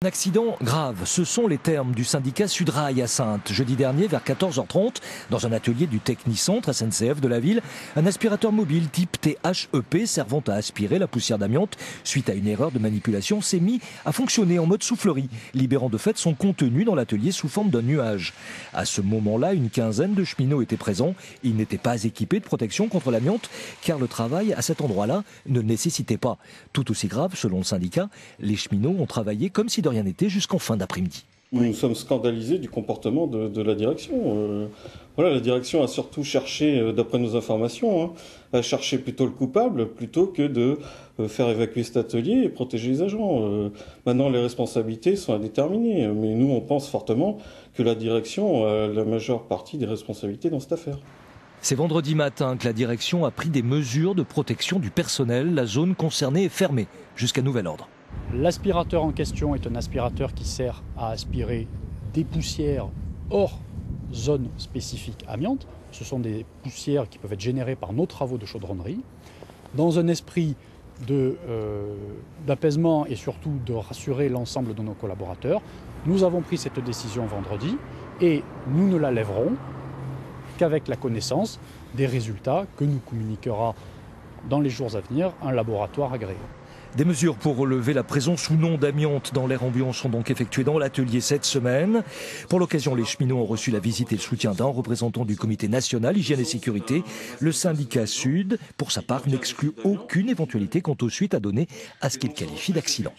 Un accident grave, ce sont les termes du syndicat Sudrail à Saintes. Jeudi dernier, vers 14h30, dans un atelier du Technicentre SNCF de la ville, un aspirateur mobile type THEP servant à aspirer la poussière d'amiante suite à une erreur de manipulation s'est mis à fonctionner en mode soufflerie, libérant de fait son contenu dans l'atelier sous forme d'un nuage. À ce moment-là, une quinzaine de cheminots étaient présents. Ils n'étaient pas équipés de protection contre l'amiante car le travail à cet endroit-là ne nécessitait pas. Tout aussi grave, selon le syndicat, les cheminots ont travaillé comme si de rien n'était jusqu'en fin d'après-midi. Nous sommes scandalisés du comportement de la direction. La direction a surtout cherché, d'après nos informations, a cherché plutôt le coupable plutôt que de faire évacuer cet atelier et protéger les agents. Maintenant, les responsabilités sont à déterminer, mais nous, on pense fortement que la direction a la majeure partie des responsabilités dans cette affaire. C'est vendredi matin que la direction a pris des mesures de protection du personnel. La zone concernée est fermée jusqu'à nouvel ordre. L'aspirateur en question est un aspirateur qui sert à aspirer des poussières hors zone spécifique amiante. Ce sont des poussières qui peuvent être générées par nos travaux de chaudronnerie. Dans un esprit d'apaisement et surtout de rassurer l'ensemble de nos collaborateurs, nous avons pris cette décision vendredi et nous ne la lèverons qu'avec la connaissance des résultats que nous communiquera dans les jours à venir un laboratoire agréé. Des mesures pour relever la présence ou non d'amiante dans l'air ambiant sont donc effectuées dans l'atelier cette semaine. Pour l'occasion, les cheminots ont reçu la visite et le soutien d'un représentant du comité national hygiène et sécurité. Le syndicat Sud, pour sa part, n'exclut aucune éventualité quant aux suites à donner à ce qu'il qualifie d'accident.